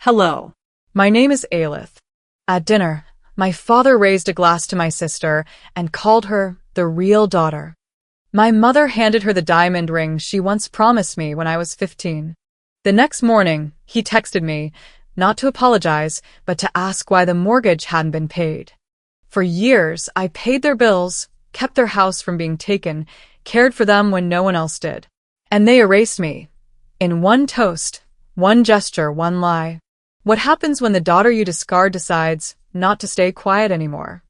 Hello. My name is Aelith. At dinner, my father raised a glass to my sister and called her the real daughter. My mother handed her the diamond ring she once promised me when I was 15. The next morning, he texted me, not to apologize, but to ask why the mortgage hadn't been paid. For years, I paid their bills, kept their house from being taken, cared for them when no one else did. And they erased me. In one toast, one gesture, one lie. What happens when the daughter you discard decides not to stay quiet anymore?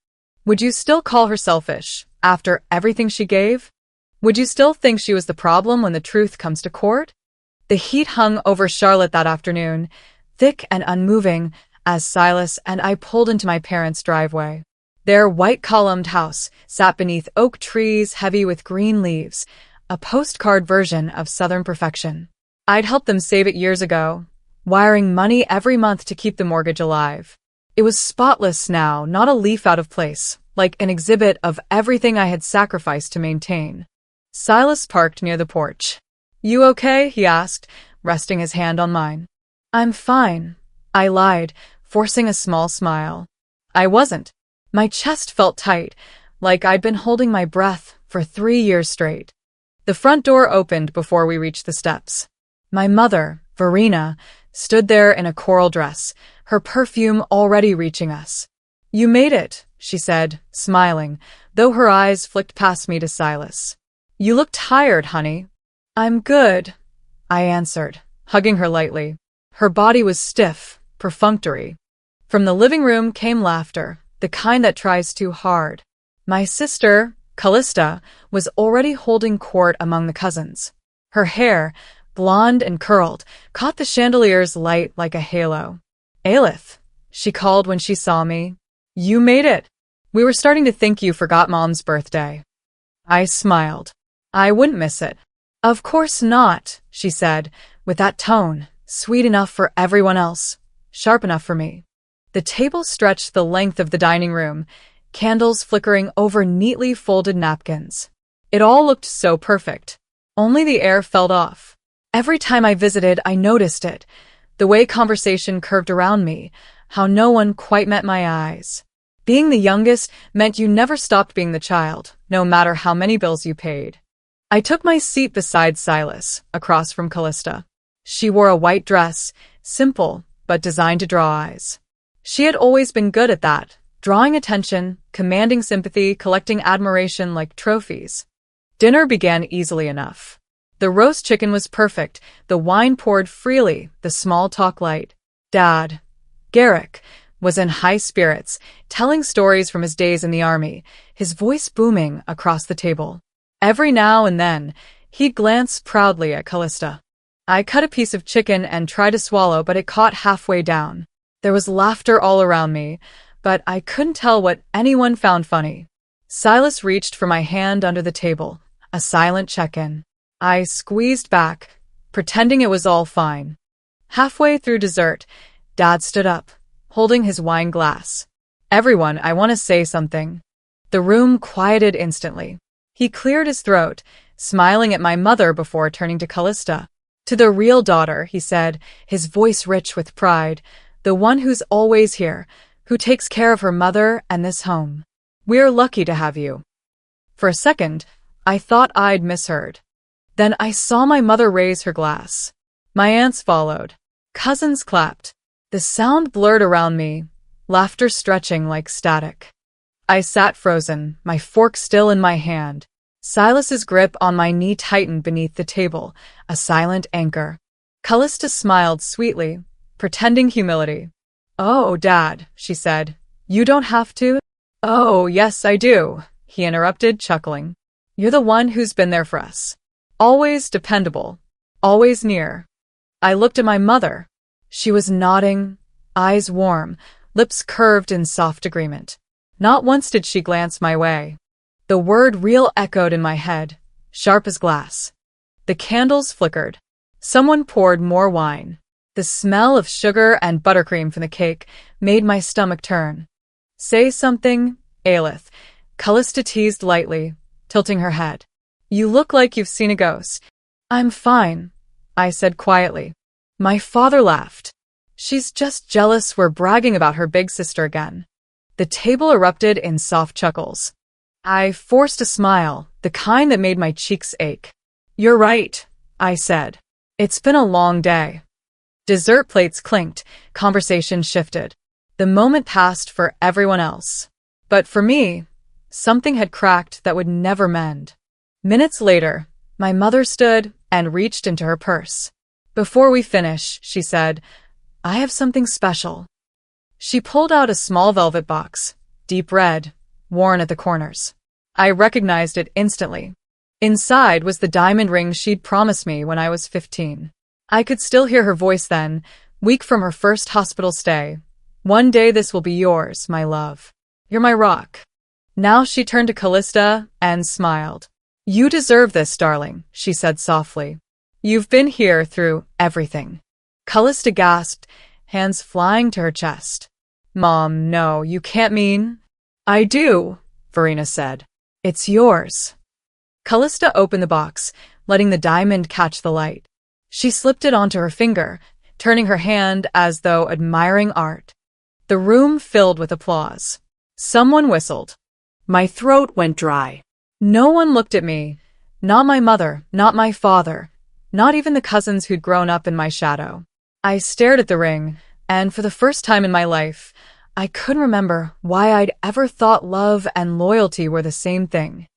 Would you still call her selfish after everything she gave? Would you still think she was the problem when the truth comes to court? The heat hung over Charlotte that afternoon, thick and unmoving, as Silas and I pulled into my parents' driveway. Their white-columned house sat beneath oak trees heavy with green leaves, a postcard version of Southern perfection. I'd helped them save it years ago, wiring money every month to keep the mortgage alive. It was spotless now, not a leaf out of place, like an exhibit of everything I had sacrificed to maintain. Silas parked near the porch. "You okay?" he asked, resting his hand on mine. "I'm fine," I lied, forcing a small smile. I wasn't. My chest felt tight, like I'd been holding my breath for 3 years straight. The front door opened before we reached the steps. My mother, Verena, stood there in a coral dress, her perfume already reaching us. "You made it," she said, smiling, though her eyes flicked past me to Silas. "You look tired, honey." "I'm good," I answered, hugging her lightly. Her body was stiff, perfunctory. From the living room came laughter, the kind that tries too hard. My sister, Callista, was already holding court among the cousins. Her hair, blonde and curled, caught the chandelier's light like a halo. "Aelith," she called when she saw me. "You made it. We were starting to think you forgot Mom's birthday." I smiled. "I wouldn't miss it." "Of course not," she said, with that tone, sweet enough for everyone else, sharp enough for me. The table stretched the length of the dining room, candles flickering over neatly folded napkins. It all looked so perfect. Only the air felt off. Every time I visited, I noticed it. The way conversation curved around me, how no one quite met my eyes. Being the youngest meant you never stopped being the child, no matter how many bills you paid. I took my seat beside Silas, across from Callista. She wore a white dress, simple, but designed to draw eyes. She had always been good at that, drawing attention, commanding sympathy, collecting admiration like trophies. Dinner began easily enough. The roast chicken was perfect, the wine poured freely, the small talk light. Dad, Garrick, was in high spirits, telling stories from his days in the army, his voice booming across the table. Every now and then, he'd glance proudly at Callista. I cut a piece of chicken and tried to swallow, but it caught halfway down. There was laughter all around me, but I couldn't tell what anyone found funny. Silas reached for my hand under the table, a silent check-in. I squeezed back, pretending it was all fine. Halfway through dessert, Dad stood up, holding his wine glass. "Everyone, I want to say something." The room quieted instantly. He cleared his throat, smiling at my mother before turning to Callista. "To the real daughter," he said, his voice rich with pride, "the one who's always here, who takes care of her mother and this home. We're lucky to have you." For a second, I thought I'd misheard. Then I saw my mother raise her glass. My aunts followed. Cousins clapped. The sound blurred around me, laughter stretching like static. I sat frozen, my fork still in my hand. Silas's grip on my knee tightened beneath the table, a silent anchor. Callista smiled sweetly, pretending humility. "Oh, Dad," she said, "you don't have to?" "Oh, yes, I do," he interrupted, chuckling. "You're the one who's been there for us. Always dependable, always near." I looked at my mother. She was nodding, eyes warm, lips curved in soft agreement. Not once did she glance my way. The word real echoed in my head, sharp as glass. The candles flickered. Someone poured more wine. The smell of sugar and buttercream from the cake made my stomach turn. "Say something, Aelith," Callista teased lightly, tilting her head. "You look like you've seen a ghost." "I'm fine," I said quietly. My father laughed. She's just jealous we're bragging about her big sister again. The table erupted in soft chuckles. I forced a smile, the kind that made my cheeks ache. You're right, I said. It's been a long day. Dessert plates clinked, conversation shifted. The moment passed for everyone else. But for me, something had cracked that would never mend. Minutes later, my mother stood and reached into her purse. Before we finish, she said, I have something special. She pulled out a small velvet box, deep red, worn at the corners. I recognized it instantly. Inside was the diamond ring she'd promised me when I was 15. I could still hear her voice then, weak from her first hospital stay. One day this will be yours, my love. You're my rock. Now she turned to Callista and smiled. You deserve this, darling, she said softly. You've been here through everything. Callista gasped, hands flying to her chest. Mom, no, you can't mean. I do, Verena said. It's yours. Callista opened the box, letting the diamond catch the light. She slipped it onto her finger, turning her hand as though admiring art. The room filled with applause. Someone whistled. My throat went dry. No one looked at me. Not my mother, not my father, not even the cousins who'd grown up in my shadow. I stared at the ring, and for the first time in my life, I couldn't remember why I'd ever thought love and loyalty were the same thing.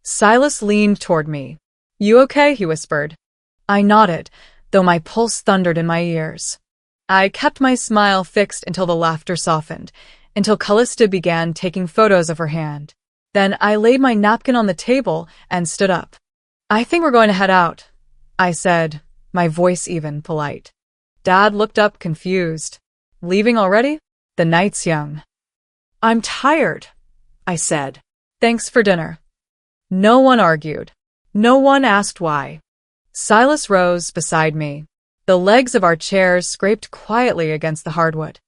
Silas leaned toward me. You okay? He whispered. I nodded, though my pulse thundered in my ears. I kept my smile fixed until the laughter softened, until Callista began taking photos of her hand. Then I laid my napkin on the table and stood up. I think we're going to head out, I said, my voice even polite. Dad looked up confused. Leaving already? The night's young. I'm tired, I said. Thanks for dinner. No one argued. No one asked why. Silas rose beside me. The legs of our chairs scraped quietly against the hardwood.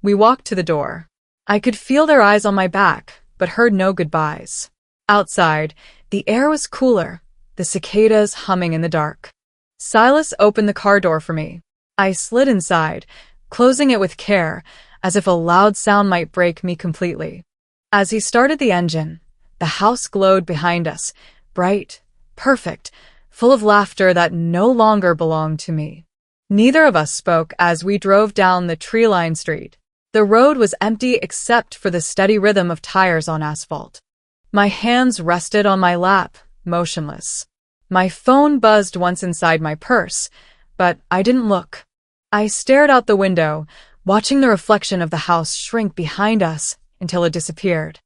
We walked to the door. I could feel their eyes on my back, but heard no goodbyes. Outside, the air was cooler, the cicadas humming in the dark. Silas opened the car door for me. I slid inside, closing it with care, as if a loud sound might break me completely. As he started the engine, the house glowed behind us, bright, perfect, full of laughter that no longer belonged to me. Neither of us spoke as we drove down the tree-lined street. The road was empty except for the steady rhythm of tires on asphalt. My hands rested on my lap, motionless. My phone buzzed once inside my purse, but I didn't look. I stared out the window, watching the reflection of the house shrink behind us until it disappeared.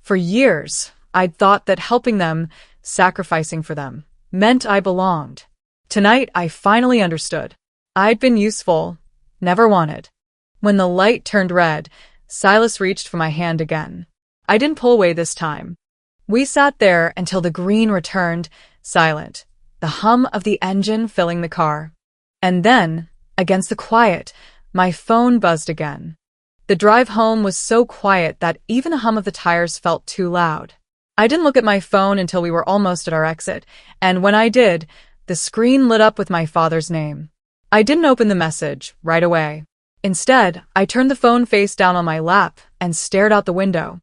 For years, I'd thought that helping them, sacrificing for them, meant I belonged. Tonight, I finally understood. I'd been useful, never wanted. When the light turned red, Silas reached for my hand again. I didn't pull away this time. We sat there until the green returned, silent, the hum of the engine filling the car. And then, against the quiet, my phone buzzed again. The drive home was so quiet that even the hum of the tires felt too loud. I didn't look at my phone until we were almost at our exit, and when I did, the screen lit up with my father's name. I didn't open the message right away. Instead, I turned the phone face down on my lap and stared out the window.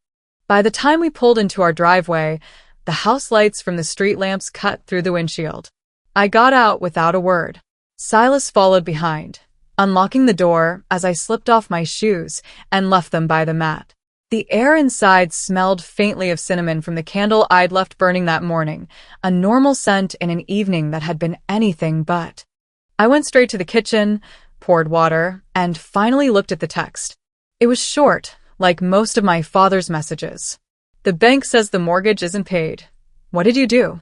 By the time we pulled into our driveway, the house lights from the street lamps cut through the windshield. I got out without a word. Silas followed behind, unlocking the door as I slipped off my shoes and left them by the mat. The air inside smelled faintly of cinnamon from the candle I'd left burning that morning, a normal scent in an evening that had been anything but. I went straight to the kitchen, poured water, and finally looked at the text. It was short, like most of my father's messages. The bank says the mortgage isn't paid. What did you do?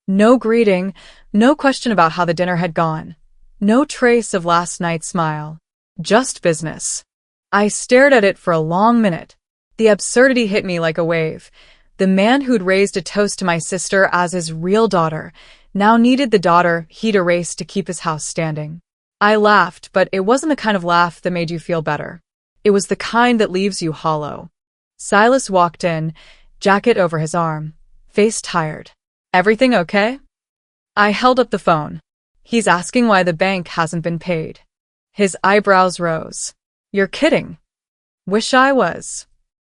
No greeting, no question about how the dinner had gone. No trace of last night's smile. Just business. I stared at it for a long minute. The absurdity hit me like a wave. The man who'd raised a toast to my sister as his real daughter now needed the daughter he'd erased to keep his house standing. I laughed, but it wasn't the kind of laugh that made you feel better. It was the kind that leaves you hollow. Silas walked in, jacket over his arm, face tired. Everything okay? I held up the phone. He's asking why the bank hasn't been paid. His eyebrows rose. You're kidding. Wish I was.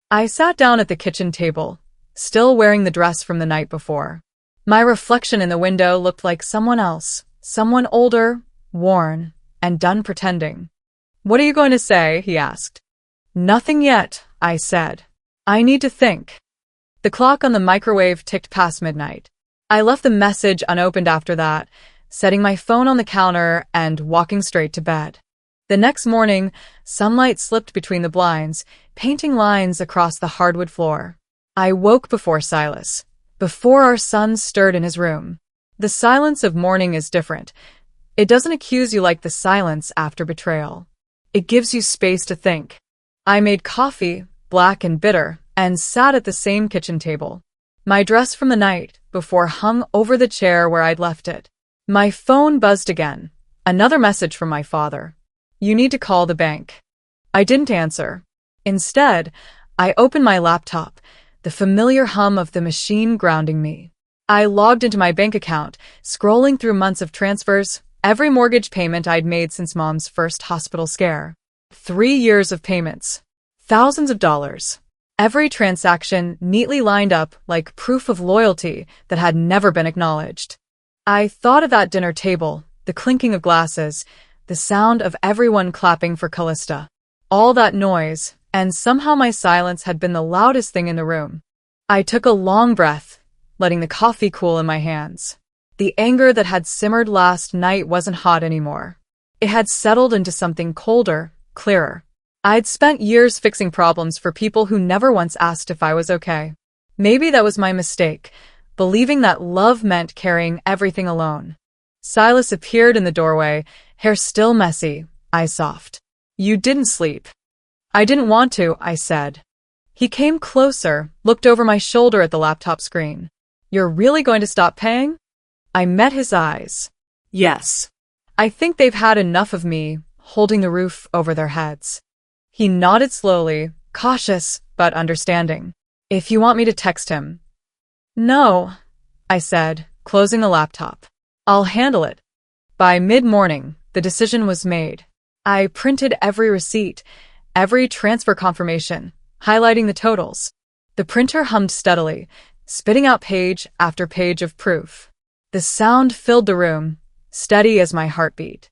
I sat down at the kitchen table, still wearing the dress from the night before. My reflection in the window looked like someone else, someone older, worn, and done pretending. What are you going to say? He asked. Nothing yet, I said. I need to think. The clock on the microwave ticked past midnight. I left the message unopened after that, setting my phone on the counter and walking straight to bed. The next morning, sunlight slipped between the blinds, painting lines across the hardwood floor. I woke before Silas, before our son stirred in his room. The silence of morning is different. It doesn't accuse you like the silence after betrayal. It gives you space to think. I made coffee, black and bitter, and sat at the same kitchen table. My dress from the night before hung over the chair where I'd left it. My phone buzzed again. Another message from my father. You need to call the bank. I didn't answer. Instead, I opened my laptop, the familiar hum of the machine grounding me. I logged into my bank account, scrolling through months of transfers, every mortgage payment I'd made since Mom's first hospital scare. 3 years of payments. Thousands of dollars. Every transaction neatly lined up like proof of loyalty that had never been acknowledged. I thought of that dinner table, the clinking of glasses, the sound of everyone clapping for Callista. All that noise, and somehow my silence had been the loudest thing in the room. I took a long breath, letting the coffee cool in my hands. The anger that had simmered last night wasn't hot anymore. It had settled into something colder, clearer. I'd spent years fixing problems for people who never once asked if I was okay. Maybe that was my mistake, believing that love meant carrying everything alone. Silas appeared in the doorway, hair still messy, eyes soft. You didn't sleep. I didn't want to, I said. He came closer, looked over my shoulder at the laptop screen. You're really going to stop paying? I met his eyes. Yes. I think they've had enough of me, holding the roof over their heads. He nodded slowly, cautious but understanding. If you want me to text him. No, I said, closing the laptop. I'll handle it. By mid-morning, the decision was made. I printed every receipt, every transfer confirmation, highlighting the totals. The printer hummed steadily, spitting out page after page of proof. The sound filled the room, steady as my heartbeat.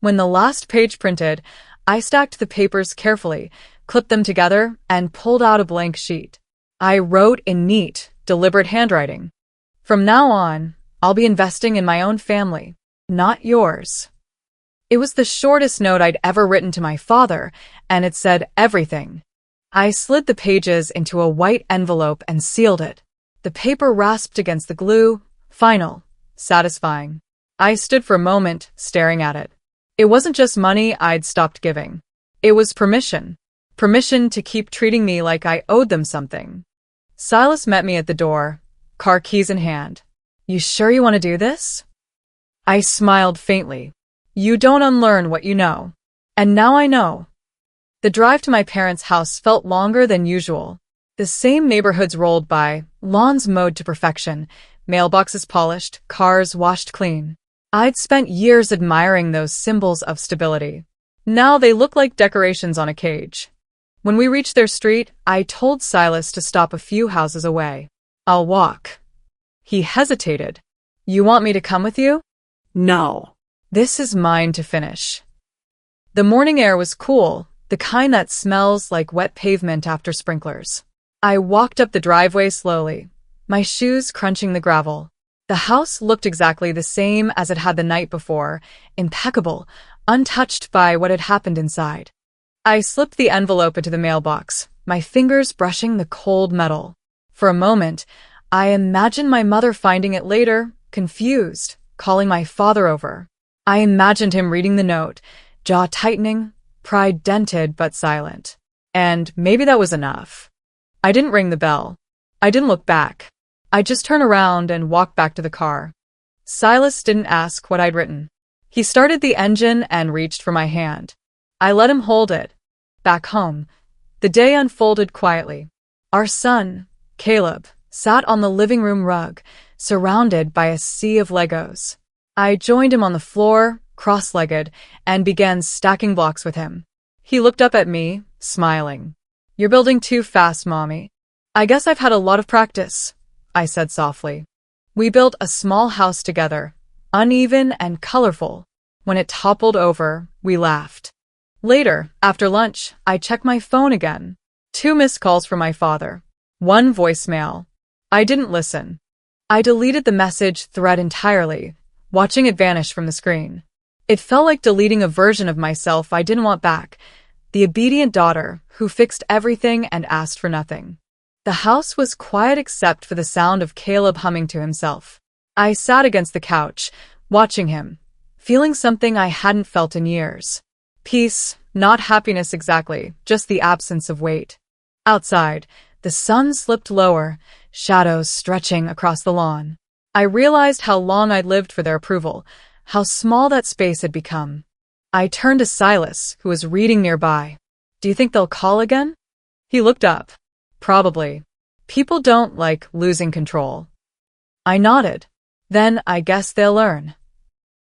When the last page printed, I stacked the papers carefully, clipped them together, and pulled out a blank sheet. I wrote in neat, deliberate handwriting. From now on, I'll be investing in my own family, not yours. It was the shortest note I'd ever written to my father, and it said everything. I slid the pages into a white envelope and sealed it. The paper rasped against the glue, final, satisfying. I stood for a moment, staring at it. It wasn't just money I'd stopped giving. It was permission. Permission to keep treating me like I owed them something. Silas met me at the door, car keys in hand. You sure you want to do this? I smiled faintly. You don't unlearn what you know. And now I know. The drive to my parents' house felt longer than usual. The same neighborhoods rolled by, lawns mowed to perfection, mailboxes polished, cars washed clean. I'd spent years admiring those symbols of stability. Now they look like decorations on a cage. When we reached their street, I told Silas to stop a few houses away. I'll walk. He hesitated. You want me to come with you? No. This is mine to finish. The morning air was cool, the kind that smells like wet pavement after sprinklers. I walked up the driveway slowly, my shoes crunching the gravel. The house looked exactly the same as it had the night before, impeccable, untouched by what had happened inside. I slipped the envelope into the mailbox, my fingers brushing the cold metal. For a moment, I imagined my mother finding it later, confused, calling my father over. I imagined him reading the note, jaw tightening, pride dented but silent. And maybe that was enough. I didn't ring the bell. I didn't look back. I just turned around and walked back to the car. Silas didn't ask what I'd written. He started the engine and reached for my hand. I let him hold it. Back home, the day unfolded quietly. Our son, Caleb, sat on the living room rug, surrounded by a sea of Legos. I joined him on the floor, cross-legged, and began stacking blocks with him. He looked up at me, smiling. You're building too fast, Mommy. I guess I've had a lot of practice, I said softly. We built a small house together, uneven and colorful. When it toppled over, we laughed. Later, after lunch, I checked my phone again. 2 missed calls from my father. 1 voicemail. I didn't listen. I deleted the message thread entirely, watching it vanish from the screen. It felt like deleting a version of myself I didn't want back, the obedient daughter who fixed everything and asked for nothing. The house was quiet except for the sound of Caleb humming to himself. I sat against the couch, watching him, feeling something I hadn't felt in years. Peace, not happiness exactly, just the absence of weight. Outside, the sun slipped lower, shadows stretching across the lawn. I realized how long I'd lived for their approval, how small that space had become. I turned to Silas, who was reading nearby. Do you think they'll call again? He looked up. Probably. People don't like losing control. I nodded. Then I guess they'll learn.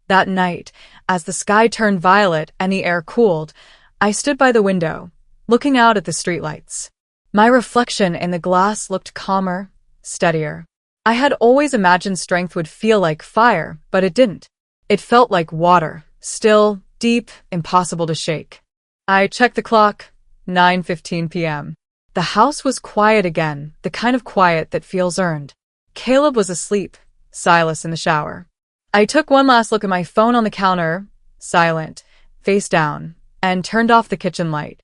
That night, as the sky turned violet and the air cooled, I stood by the window, looking out at the streetlights. My reflection in the glass looked calmer, steadier. I had always imagined strength would feel like fire, but it didn't. It felt like water, still, deep, impossible to shake. I checked the clock, 9:15 p.m. The house was quiet again, the kind of quiet that feels earned. Caleb was asleep, Silas in the shower. I took one last look at my phone on the counter, silent, face down, and turned off the kitchen light.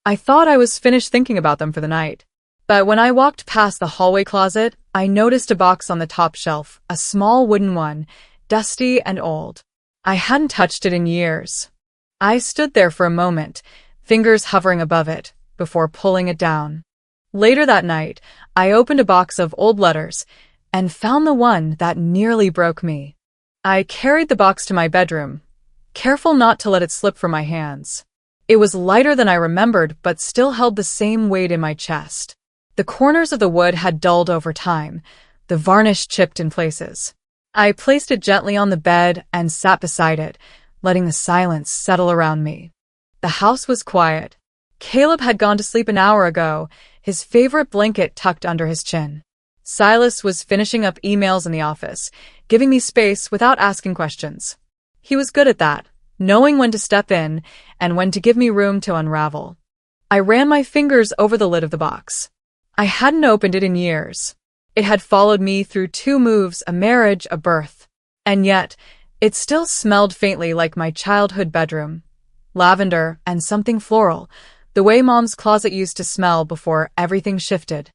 I thought I was finished thinking about them for the night. But when I walked past the hallway closet, I noticed a box on the top shelf, a small wooden one, dusty and old. I hadn't touched it in years. I stood there for a moment, fingers hovering above it, before pulling it down. Later that night, I opened a box of old letters and found the one that nearly broke me. I carried the box to my bedroom, careful not to let it slip from my hands. It was lighter than I remembered, but still held the same weight in my chest. The corners of the wood had dulled over time, the varnish chipped in places. I placed it gently on the bed and sat beside it, letting the silence settle around me. The house was quiet. Caleb had gone to sleep an hour ago, his favorite blanket tucked under his chin. Silas was finishing up emails in the office, giving me space without asking questions. He was good at that, knowing when to step in and when to give me room to unravel. I ran my fingers over the lid of the box. I hadn't opened it in years. It had followed me through 2 moves, a marriage, a birth. And yet, it still smelled faintly like my childhood bedroom. Lavender and something floral, the way Mom's closet used to smell before everything shifted.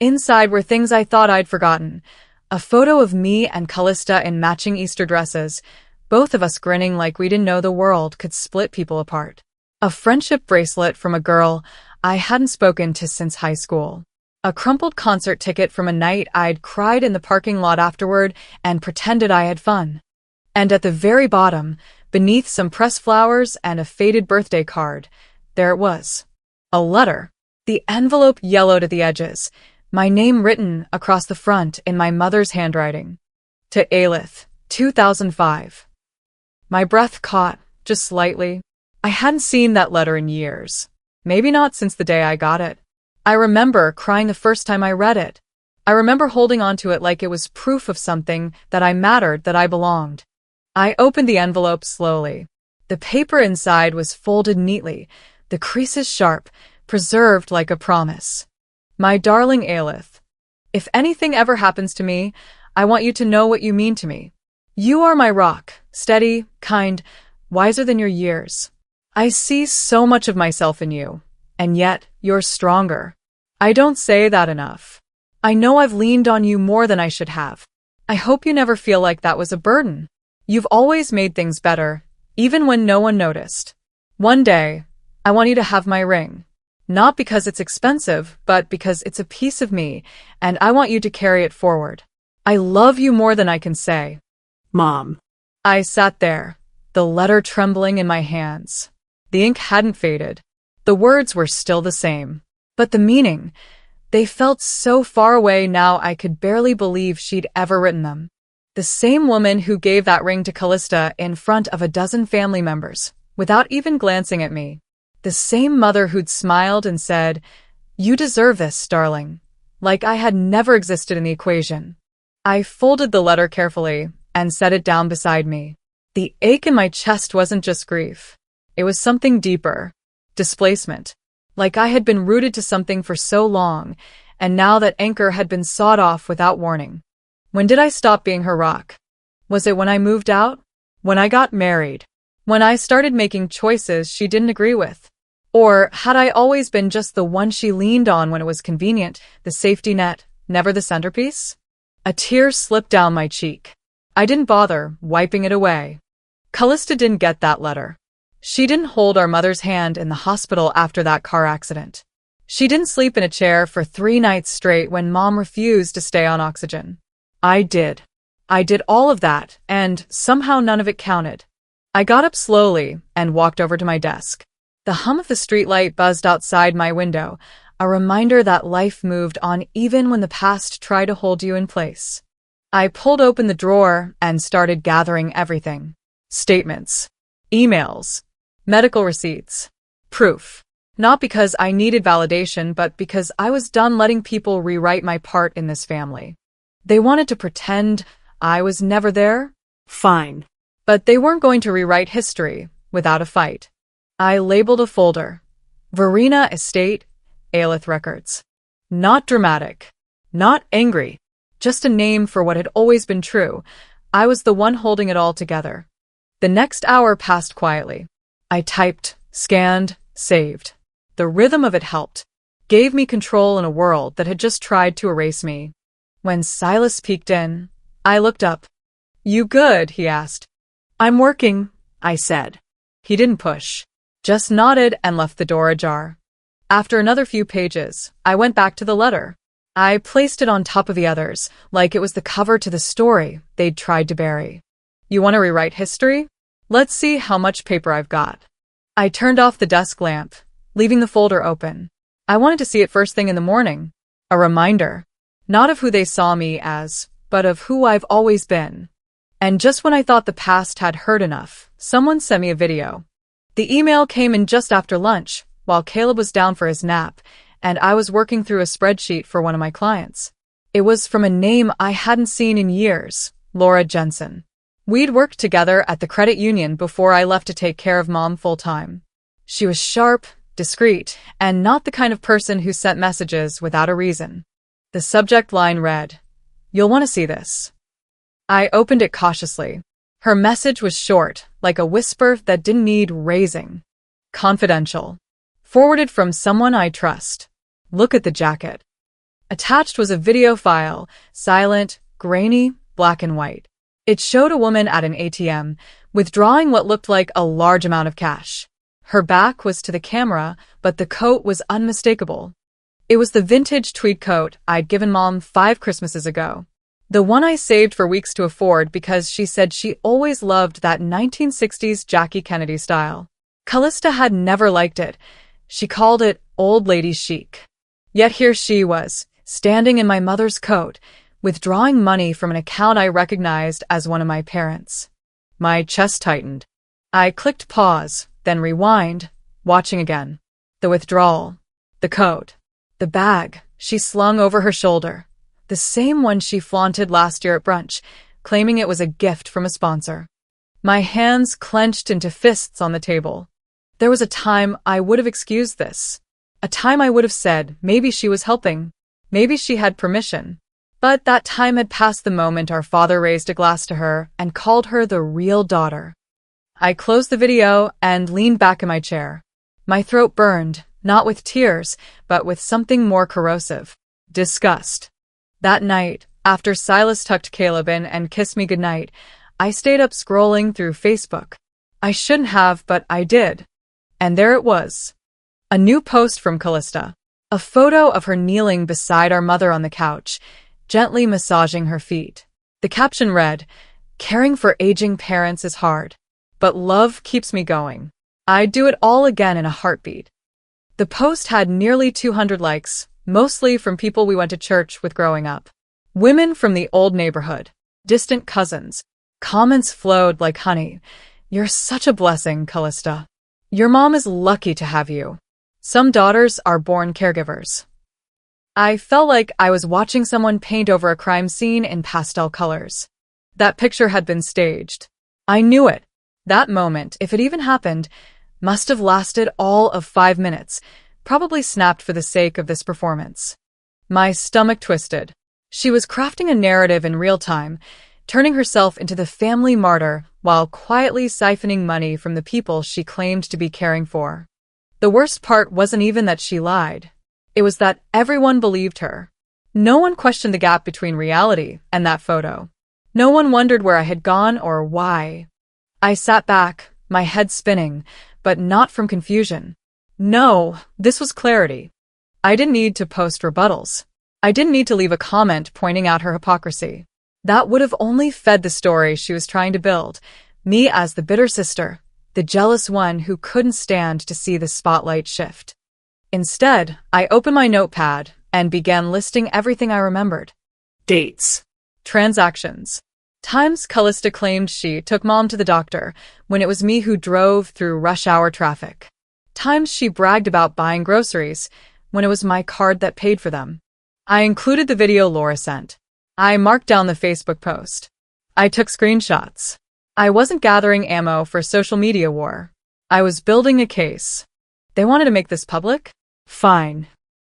Inside were things I thought I'd forgotten. A photo of me and Callista in matching Easter dresses, both of us grinning like we didn't know the world could split people apart. A friendship bracelet from a girl I hadn't spoken to since high school. A crumpled concert ticket from a night I'd cried in the parking lot afterward and pretended I had fun. And at the very bottom, beneath some pressed flowers and a faded birthday card, there it was. A letter. The envelope yellowed at the edges, my name written across the front in my mother's handwriting. To Aelith, 2005. My breath caught, just slightly. I hadn't seen that letter in years. Maybe not since the day I got it. I remember crying the first time I read it. I remember holding onto it like it was proof of something, that I mattered, that I belonged. I opened the envelope slowly. The paper inside was folded neatly, the creases sharp, preserved like a promise. My darling Aelith, if anything ever happens to me, I want you to know what you mean to me. You are my rock, steady, kind, wiser than your years. I see so much of myself in you, and yet you're stronger. I don't say that enough. I know I've leaned on you more than I should have. I hope you never feel like that was a burden. You've always made things better, even when no one noticed. One day, I want you to have my ring. Not because it's expensive, but because it's a piece of me, and I want you to carry it forward. I love you more than I can say. Mom. I sat there, the letter trembling in my hands. The ink hadn't faded. The words were still the same. But the meaning, they felt so far away now I could barely believe she'd ever written them. The same woman who gave that ring to Callista in front of a dozen family members, without even glancing at me. The same mother who'd smiled and said, "You deserve this, darling," like I had never existed in the equation. I folded the letter carefully and set it down beside me. The ache in my chest wasn't just grief. It was something deeper. Displacement. Like I had been rooted to something for so long, and now that anchor had been sawed off without warning. When did I stop being her rock? Was it when I moved out? When I got married? When I started making choices she didn't agree with? Or had I always been just the one she leaned on when it was convenient, the safety net, never the centerpiece? A tear slipped down my cheek. I didn't bother wiping it away. Callista didn't get that letter. She didn't hold our mother's hand in the hospital after that car accident. She didn't sleep in a chair for 3 nights straight when Mom refused to stay on oxygen. I did. I did all of that, and somehow none of it counted. I got up slowly and walked over to my desk. The hum of the streetlight buzzed outside my window, a reminder that life moved on even when the past tried to hold you in place. I pulled open the drawer and started gathering everything. Statements, emails, medical receipts, proof. Not because I needed validation, but because I was done letting people rewrite my part in this family. They wanted to pretend I was never there? Fine. But they weren't going to rewrite history without a fight. I labeled a folder. Verena Estate, Aelith Records. Not dramatic. Not angry. Just a name for what had always been true. I was the one holding it all together. The next hour passed quietly. I typed, scanned, saved. The rhythm of it helped. Gave me control in a world that had just tried to erase me. When Silas peeked in, I looked up. "You good?" he asked. "I'm working," I said. He didn't push. Just nodded and left the door ajar. After another few pages, I went back to the letter. I placed it on top of the others, like it was the cover to the story they'd tried to bury. "You want to rewrite history? Let's see how much paper I've got." I turned off the desk lamp, leaving the folder open. I wanted to see it first thing in the morning. A reminder. Not of who they saw me as, but of who I've always been. And just when I thought the past had hurt enough, someone sent me a video. The email came in just after lunch, while Caleb was down for his nap, and I was working through a spreadsheet for one of my clients. It was from a name I hadn't seen in years, Laura Jensen. We'd worked together at the credit union before I left to take care of Mom full-time. She was sharp, discreet, and not the kind of person who sent messages without a reason. The subject line read, "You'll want to see this." I opened it cautiously. Her message was short, like a whisper that didn't need raising. Confidential. Forwarded from someone I trust. Look at the jacket. Attached was a video file, silent, grainy, black and white. It showed a woman at an ATM, withdrawing what looked like a large amount of cash. Her back was to the camera, but the coat was unmistakable. It was the vintage tweed coat I'd given Mom 5 Christmases ago. The one I saved for weeks to afford because she said she always loved that 1960s Jackie Kennedy style. Callista had never liked it. She called it old lady chic. Yet here she was, standing in my mother's coat, withdrawing money from an account I recognized as one of my parents'. My chest tightened. I clicked pause, then rewind, watching again. The withdrawal. The coat. The bag she slung over her shoulder. The same one she flaunted last year at brunch, claiming it was a gift from a sponsor. My hands clenched into fists on the table. There was a time I would have excused this. A time I would have said maybe she was helping. Maybe she had permission. But that time had passed the moment our father raised a glass to her and called her the real daughter. I closed the video and leaned back in my chair. My throat burned, not with tears, but with something more corrosive. Disgust. That night, after Silas tucked Caleb in and kissed me goodnight, I stayed up scrolling through Facebook. I shouldn't have, but I did. And there it was. A new post from Callista. A photo of her kneeling beside our mother on the couch, gently massaging her feet. The caption read, "Caring for aging parents is hard, but love keeps me going. I'd do it all again in a heartbeat." The post had nearly 200 likes, mostly from people we went to church with growing up. Women from the old neighborhood, distant cousins. Comments flowed like honey. "You're such a blessing, Callista." Your mom is lucky to have you. Some daughters are born caregivers. I felt like I was watching someone paint over a crime scene in pastel colors. That picture had been staged. I knew it. That moment, if it even happened, must have lasted all of 5 minutes, probably snapped for the sake of this performance. My stomach twisted. She was crafting a narrative in real time, turning herself into the family martyr while quietly siphoning money from the people she claimed to be caring for. The worst part wasn't even that she lied. It was that everyone believed her. No one questioned the gap between reality and that photo. No one wondered where I had gone or why. I sat back, my head spinning, but not from confusion. No, this was clarity. I didn't need to post rebuttals. I didn't need to leave a comment pointing out her hypocrisy. That would have only fed the story she was trying to build, me as the bitter sister, the jealous one who couldn't stand to see the spotlight shift. Instead, I opened my notepad and began listing everything I remembered. Dates. Transactions. Times Callista claimed she took mom to the doctor when it was me who drove through rush hour traffic. Times she bragged about buying groceries when it was my card that paid for them. I included the video Laura sent. I marked down the Facebook post. I took screenshots. I wasn't gathering ammo for social media war. I was building a case. They wanted to make this public? Fine.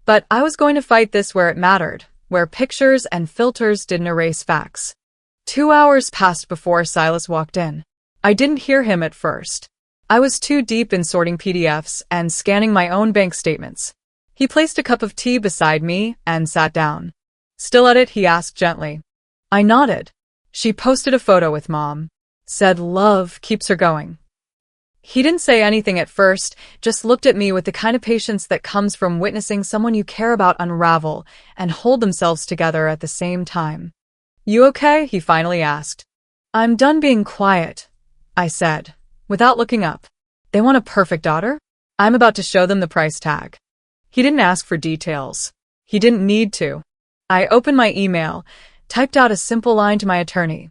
But I was going to fight this where it mattered, where pictures and filters didn't erase facts. 2 hours passed before Silas walked in. I didn't hear him at first. I was too deep in sorting PDFs and scanning my own bank statements. He placed a cup of tea beside me and sat down. Still at it, he asked gently. I nodded. She posted a photo with mom. Said love keeps her going. He didn't say anything at first, just looked at me with the kind of patience that comes from witnessing someone you care about unravel and hold themselves together at the same time. You okay? He finally asked. I'm done being quiet, I said, without looking up. They want a perfect daughter? I'm about to show them the price tag. He didn't ask for details. He didn't need to. I opened my email, typed out a simple line to my attorney.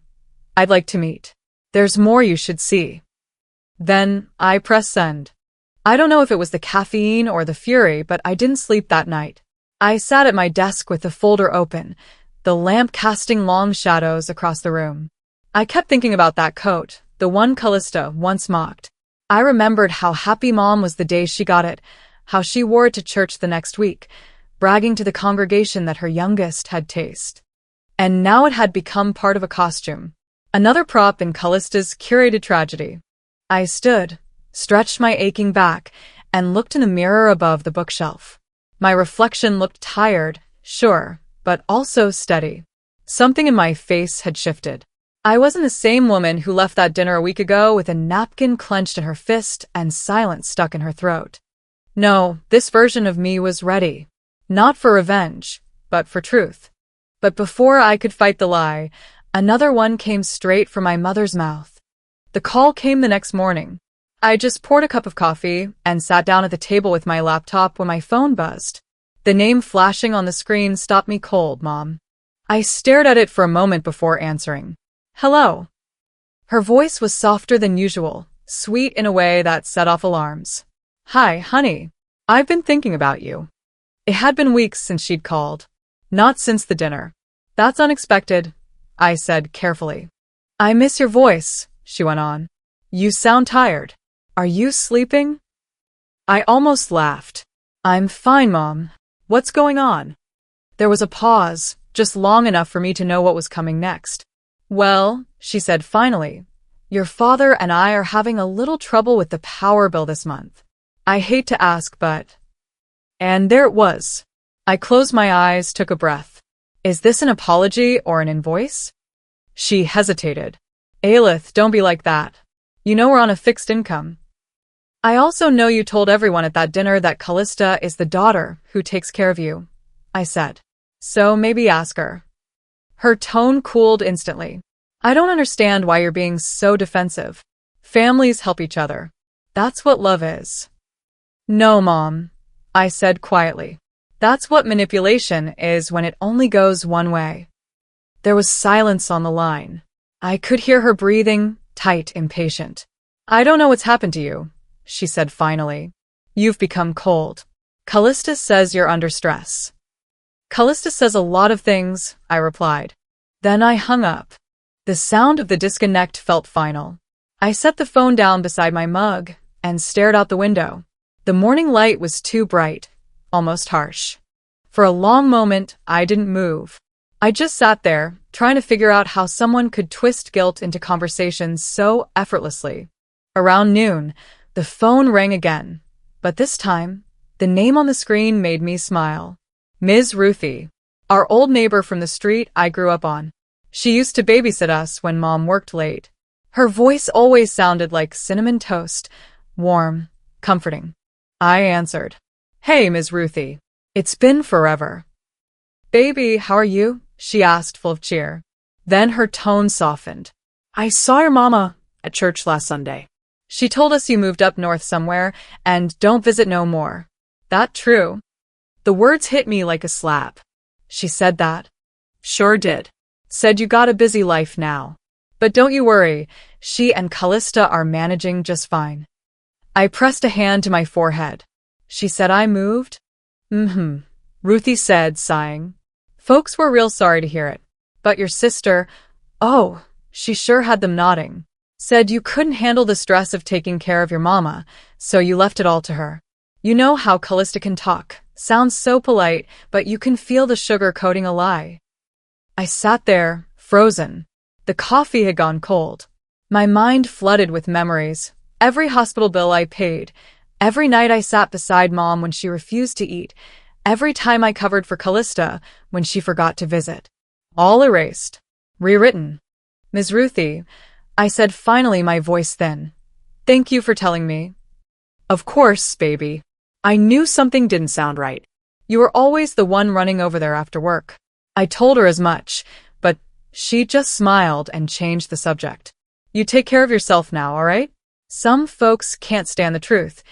I'd like to meet. There's more you should see. Then I pressed send. I don't know if it was the caffeine or the fury, but I didn't sleep that night. I sat at my desk with the folder open, the lamp casting long shadows across the room. I kept thinking about that coat, the one Callista once mocked. I remembered how happy mom was the day she got it, how she wore it to church the next week, bragging to the congregation that her youngest had taste. And now it had become part of a costume. Another prop in Callista's curated tragedy. I stood, stretched my aching back, and looked in the mirror above the bookshelf. My reflection looked tired, sure, but also steady. Something in my face had shifted. I wasn't the same woman who left that dinner a week ago with a napkin clenched in her fist and silence stuck in her throat. No, this version of me was ready. Not for revenge, but for truth. But before I could fight the lie, another one came straight from my mother's mouth. The call came the next morning. I just poured a cup of coffee and sat down at the table with my laptop when my phone buzzed. The name flashing on the screen stopped me cold, Mom. I stared at it for a moment before answering. Hello. Her voice was softer than usual, sweet in a way that set off alarms. Hi, honey. I've been thinking about you. It had been weeks since she'd called. Not since the dinner. That's unexpected, I said carefully. I miss your voice, she went on. You sound tired. Are you sleeping? I almost laughed. I'm fine, Mom. What's going on? There was a pause, just long enough for me to know what was coming next. Well, she said finally, your father and I are having a little trouble with the power bill this month. I hate to ask, but... And there it was. I closed my eyes, took a breath. Is this an apology or an invoice? She hesitated. Aelith, don't be like that. You know we're on a fixed income. I also know you told everyone at that dinner that Callista is the daughter who takes care of you, I said. So maybe ask her. Her tone cooled instantly. I don't understand why you're being so defensive. Families help each other. That's what love is. No, Mom, I said quietly. That's what manipulation is when it only goes one way. There was silence on the line. I could hear her breathing, tight, impatient. I don't know what's happened to you, she said finally. You've become cold. Callista says you're under stress. Callista says a lot of things, I replied. Then I hung up. The sound of the disconnect felt final. I set the phone down beside my mug and stared out the window. The morning light was too bright, almost harsh. For a long moment, I didn't move. I just sat there, trying to figure out how someone could twist guilt into conversations so effortlessly. Around noon, the phone rang again, but this time, the name on the screen made me smile. Ms. Ruthie, our old neighbor from the street I grew up on. She used to babysit us when Mom worked late. Her voice always sounded like cinnamon toast, warm, comforting. I answered, Hey, Ms. Ruthie. It's been forever. Baby, how are you? She asked, full of cheer. Then her tone softened. I saw your mama at church last Sunday. She told us you moved up north somewhere and don't visit no more. That true? The words hit me like a slap. She said that. Sure did. Said you got a busy life now. But don't you worry, she and Callista are managing just fine. I pressed a hand to my forehead. She said I moved? Ruthie said, sighing. Folks were real sorry to hear it. But your sister, oh, she sure had them nodding. Said you couldn't handle the stress of taking care of your mama, so you left it all to her. You know how Callista can talk. Sounds so polite, but you can feel the sugar coating a lie. I sat there, frozen. The coffee had gone cold. My mind flooded with memories. Every hospital bill I paid. Every night I sat beside Mom when she refused to eat. Every time I covered for Callista when she forgot to visit. All erased. Rewritten. Ms. Ruthie, I said, finally, my voice thin. Thank you for telling me. Of course, baby. I knew something didn't sound right. You were always the one running over there after work. I told her as much, but she just smiled and changed the subject. You take care of yourself now, all right? Some folks can't stand the truth,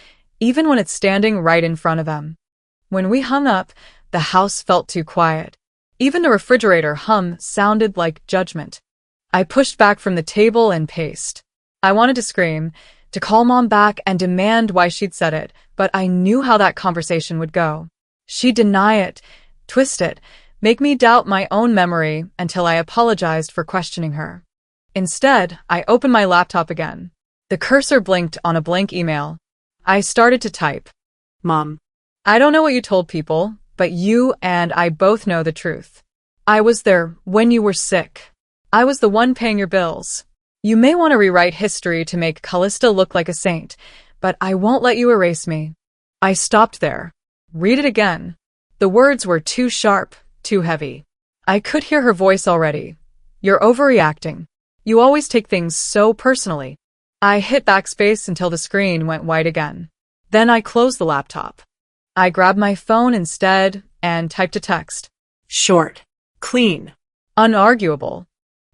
even when it's standing right in front of them. When we hung up, the house felt too quiet. Even the refrigerator hum sounded like judgment. I pushed back from the table and paced. I wanted to scream, to call Mom back and demand why she'd said it, but I knew how that conversation would go. She'd deny it, twist it, make me doubt my own memory until I apologized for questioning her. Instead, I opened my laptop again. The cursor blinked on a blank email. I started to type. Mom, I don't know what you told people, but you and I both know the truth. I was there when you were sick. I was the one paying your bills. You may want to rewrite history to make Callista look like a saint, but I won't let you erase me. I stopped there. Read it again. The words were too sharp, too heavy. I could hear her voice already. You're overreacting. You always take things so personally. I hit backspace until the screen went white again. Then I closed the laptop. I grabbed my phone instead and typed a text. Short. Clean. Unarguable.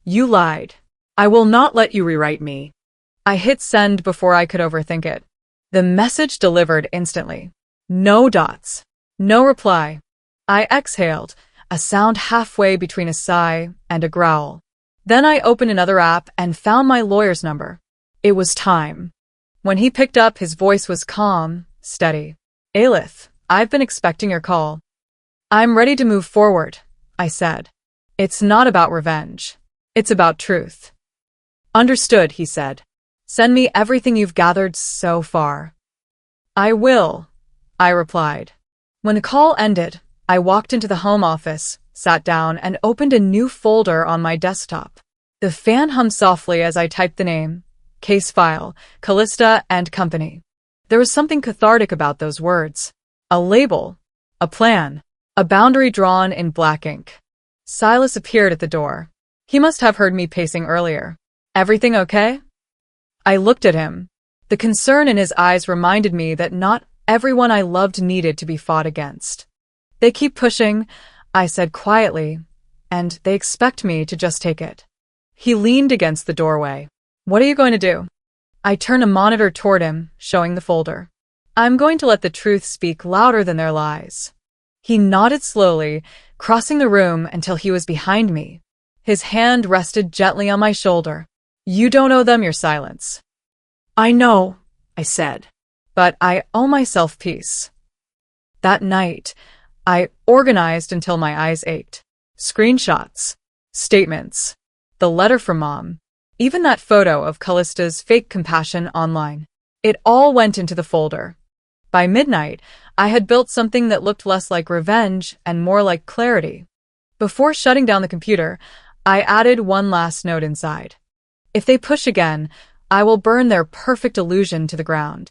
You lied. I will not let you rewrite me. I hit send before I could overthink it. The message delivered instantly. No dots. No reply. I exhaled, a sound halfway between a sigh and a growl. Then I opened another app and found my lawyer's number. It was time. When he picked up, his voice was calm, steady. Aelith, I've been expecting your call. I'm ready to move forward, I said. It's not about revenge. It's about truth. Understood, he said. Send me everything you've gathered so far. I will, I replied. When the call ended, I walked into the home office, sat down, and opened a new folder on my desktop. The fan hummed softly as I typed the name, case file, Callista and Company. There was something cathartic about those words. A label, a plan, a boundary drawn in black ink. Silas appeared at the door. He must have heard me pacing earlier. Everything okay? I looked at him. The concern in his eyes reminded me that not everyone I loved needed to be fought against. They keep pushing, I said quietly, and they expect me to just take it. He leaned against the doorway. What are you going to do? I turned a monitor toward him, showing the folder. I'm going to let the truth speak louder than their lies. He nodded slowly, crossing the room until he was behind me. His hand rested gently on my shoulder. You don't owe them your silence. I know, I said. but I owe myself peace. That night, I organized until my eyes ached. Screenshots, statements, the letter from Mom, even that photo of Callista's fake compassion online. It all went into the folder. By midnight, I had built something that looked less like revenge and more like clarity. Before shutting down the computer, I added one last note inside. If they push again, I will burn their perfect illusion to the ground.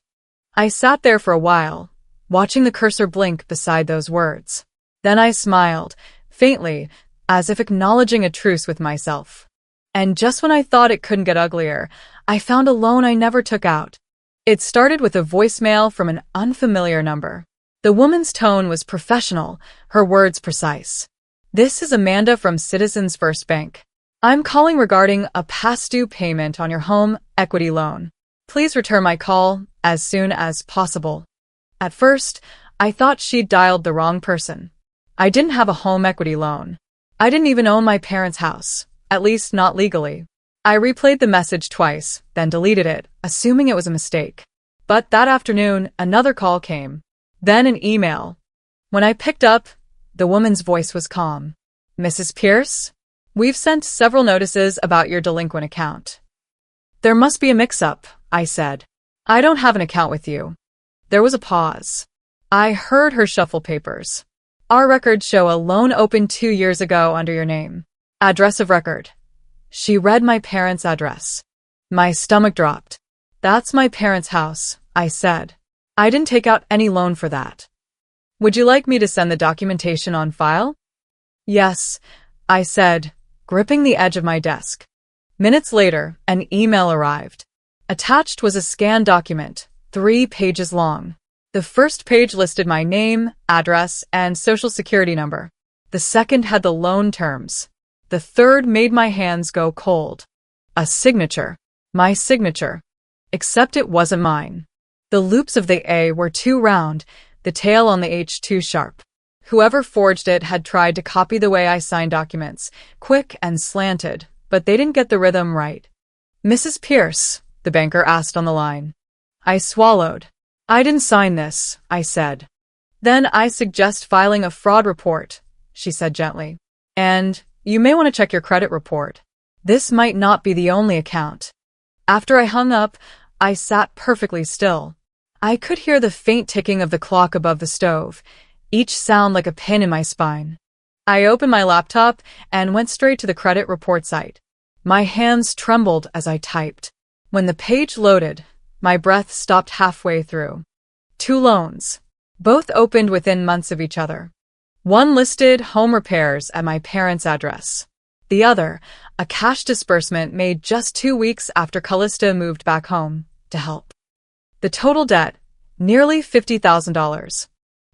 I sat there for a while, watching the cursor blink beside those words. Then I smiled, faintly, as if acknowledging a truce with myself. And just when I thought it couldn't get uglier, I found a loan I never took out. It started with a voicemail from an unfamiliar number. The woman's tone was professional, her words precise. "This is Amanda from Citizens First Bank. I'm calling regarding a past due payment on your home equity loan. Please return my call as soon as possible." At first, I thought she'd dialed the wrong person. I didn't have a home equity loan. I didn't even own my parents' house, at least not legally. I replayed the message twice, then deleted it, assuming it was a mistake. But that afternoon, another call came. Then an email. When I picked up, the woman's voice was calm. "Mrs. Pierce? We've sent several notices about your delinquent account." "There must be a mix-up," I said. "I don't have an account with you." There was a pause. I heard her shuffle papers. "Our records show a loan opened 2 years ago under your name. Address of record." She read my parents' address. My stomach dropped. "That's my parents' house," I said. "I didn't take out any loan for that." "Would you like me to send the documentation on file?" "Yes," I said, gripping the edge of my desk. Minutes later, an email arrived. Attached was a scanned document, 3 pages long. The first page listed my name, address, and social security number. The second had the loan terms. The third made my hands go cold. A signature. My signature. Except it wasn't mine. The loops of the A were too round, the tail on the H too sharp. Whoever forged it had tried to copy the way I signed documents, quick and slanted, but they didn't get the rhythm right. "Mrs. Pierce?" the banker asked on the line. I swallowed. "I didn't sign this," I said. "Then I suggest filing a fraud report," she said gently. "And you may want to check your credit report. This might not be the only account." After I hung up, I sat perfectly still. I could hear the faint ticking of the clock above the stove, each sound like a pin in my spine. I opened my laptop and went straight to the credit report site. My hands trembled as I typed. When the page loaded, my breath stopped halfway through. 2 loans. Both opened within months of each other. One listed home repairs at my parents' address. The other, a cash disbursement made just 2 weeks after Callista moved back home to help. The total debt, nearly $50,000.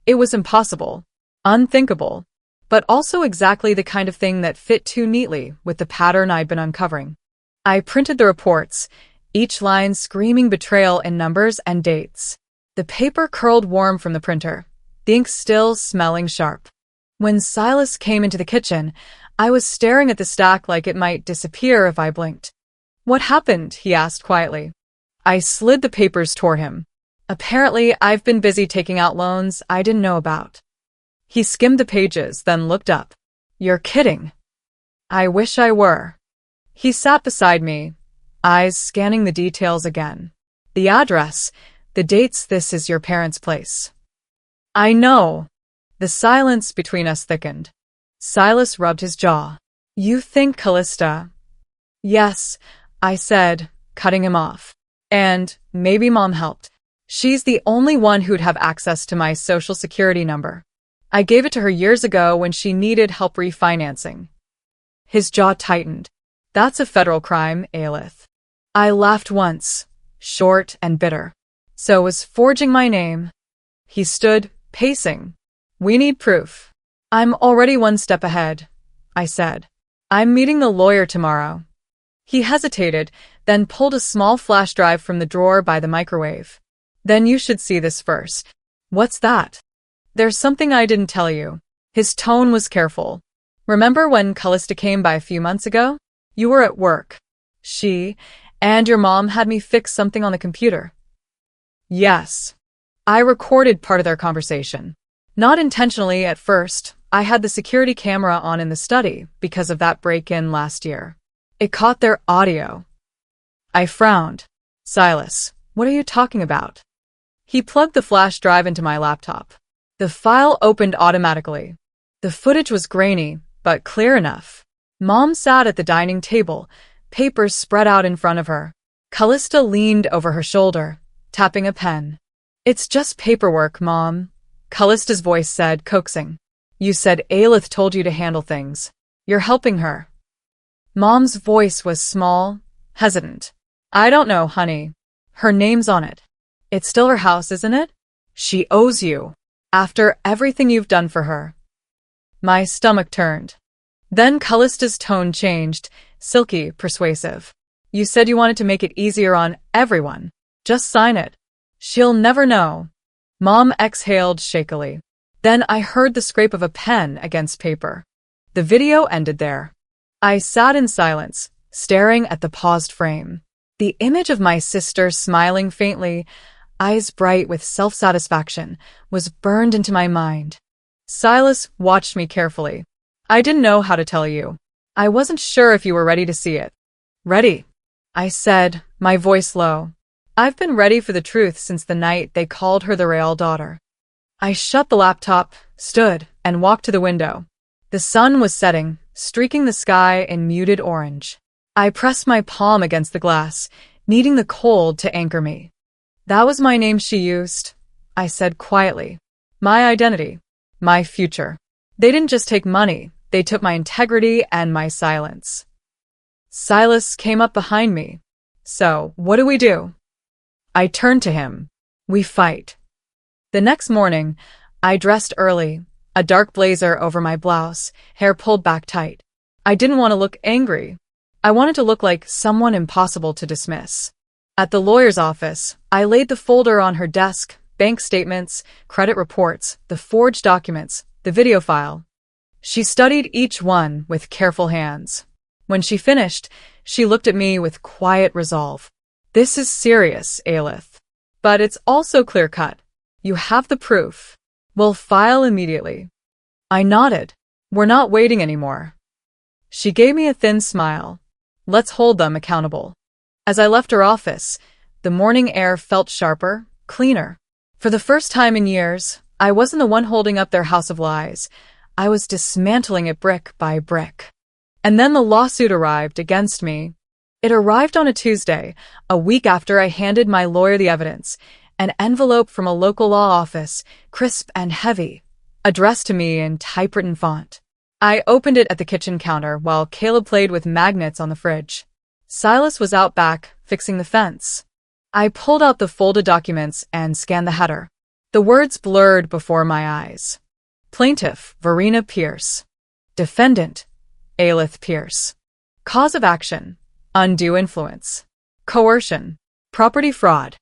It was impossible, unthinkable, but also exactly the kind of thing that fit too neatly with the pattern I'd been uncovering. I printed the reports, each line screaming betrayal in numbers and dates. The paper curled warm from the printer, the ink still smelling sharp. When Silas came into the kitchen, I was staring at the stack like it might disappear if I blinked. "What happened?" he asked quietly. I slid the papers toward him. "Apparently, I've been busy taking out loans I didn't know about." He skimmed the pages, then looked up. "You're kidding." "I wish I were." He sat beside me, eyes scanning the details again. "The address, the dates, this is your parents' place." "I know." The silence between us thickened. Silas rubbed his jaw. "You think Callista?" "Yes," I said, cutting him off. "And maybe Mom helped. She's the only one who'd have access to my social security number. I gave it to her years ago when she needed help refinancing." His jaw tightened. "That's a federal crime, Aelith." I laughed once, short and bitter. "So was forging my name." He stood, pacing. "We need proof." "I'm already 1 step ahead," I said. "I'm meeting the lawyer tomorrow." He hesitated, then pulled a small flash drive from the drawer by the microwave. "Then you should see this first." "What's that?" "There's something I didn't tell you." His tone was careful. "Remember when Callista came by a few months ago? You were at work. She and your mom had me fix something on the computer." "Yes." I recorded part of their conversation. Not intentionally at first. I had the security camera on in the study because of that break-in last year. It caught their audio. I frowned. Silas, what are you talking about? He plugged the flash drive into my laptop. The file opened automatically. The footage was grainy, but clear enough. Mom sat at the dining table, papers spread out in front of her. Callista leaned over her shoulder, tapping a pen. It's just paperwork, Mom, Callista's voice said, coaxing. You said Aelith told you to handle things. You're helping her. Mom's voice was small, hesitant. I don't know, honey. Her name's on it. It's still her house, isn't it? She owes you. After everything you've done for her. My stomach turned. Then Callista's tone changed, silky, persuasive. You said you wanted to make it easier on everyone. Just sign it. She'll never know. Mom exhaled shakily. Then I heard the scrape of a pen against paper. The video ended there. I sat in silence, staring at the paused frame. The image of my sister smiling faintly, eyes bright with self-satisfaction, was burned into my mind. Silas watched me carefully. I didn't know how to tell you. I wasn't sure if you were ready to see it. Ready, I said, my voice low. I've been ready for the truth since the night they called her the real daughter. I shut the laptop, stood, and walked to the window. The sun was setting, streaking the sky in muted orange. I pressed my palm against the glass, needing the cold to anchor me. That was my name she used, I said quietly. My identity. My future. They didn't just take money, they took my integrity and my silence. Silas came up behind me. So, what do we do? I turned to him. We fight. The next morning, I dressed early, a dark blazer over my blouse, hair pulled back tight. I didn't want to look angry. I wanted to look like someone impossible to dismiss. At the lawyer's office, I laid the folder on her desk, bank statements, credit reports, the forged documents, the video file. She studied each one with careful hands. When she finished, she looked at me with quiet resolve. This is serious, Aelith. But it's also clear-cut. You have the proof. We'll file immediately. I nodded. We're not waiting anymore. She gave me a thin smile. Let's hold them accountable. As I left her office, the morning air felt sharper, cleaner. For the first time in years, I wasn't the one holding up their house of lies. I was dismantling it brick by brick. And then the lawsuit arrived against me. It arrived on a Tuesday, a week after I handed my lawyer the evidence, an envelope from a local law office, crisp and heavy, addressed to me in typewritten font. I opened it at the kitchen counter while Caleb played with magnets on the fridge. Silas was out back, fixing the fence. I pulled out the folded documents and scanned the header. The words blurred before my eyes. Plaintiff, Verena Pierce. Defendant, Aelith Pierce. Cause of action, undue influence. Coercion, property fraud.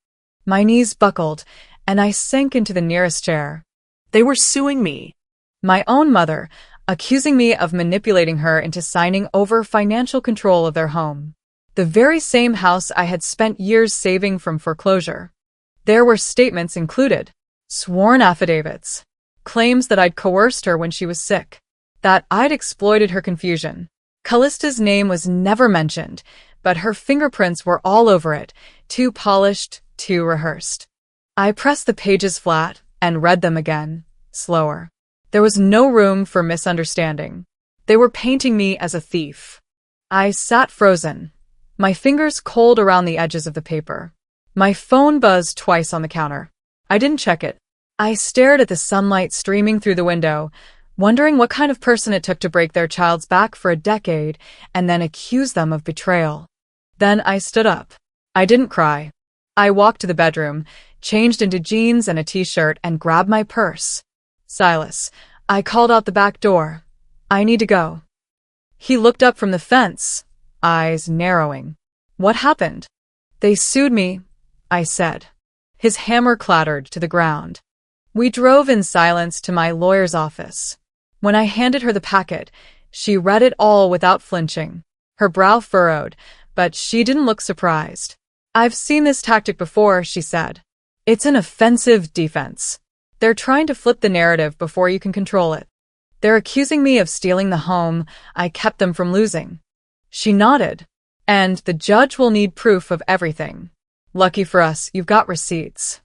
My knees buckled, and I sank into the nearest chair. They were suing me. My own mother, accusing me of manipulating her into signing over financial control of their home. The very same house I had spent years saving from foreclosure. There were statements included. Sworn affidavits. Claims that I'd coerced her when she was sick. That I'd exploited her confusion. Callista's name was never mentioned, but her fingerprints were all over it, too polished, too rehearsed. I pressed the pages flat and read them again, slower. There was no room for misunderstanding. They were painting me as a thief. I sat frozen, my fingers cold around the edges of the paper. My phone buzzed twice on the counter. I didn't check it. I stared at the sunlight streaming through the window, wondering what kind of person it took to break their child's back for a decade and then accuse them of betrayal. Then I stood up. I didn't cry. I walked to the bedroom, changed into jeans and a t-shirt, and grabbed my purse. Silas, I called out the back door. I need to go. He looked up from the fence, eyes narrowing. What happened? They sued me, I said. His hammer clattered to the ground. We drove in silence to my lawyer's office. When I handed her the packet, she read it all without flinching. Her brow furrowed, but she didn't look surprised. I've seen this tactic before, she said. It's an offensive defense. They're trying to flip the narrative before you can control it. They're accusing me of stealing the home I kept them from losing. She nodded. And the judge will need proof of everything. Lucky for us, you've got receipts.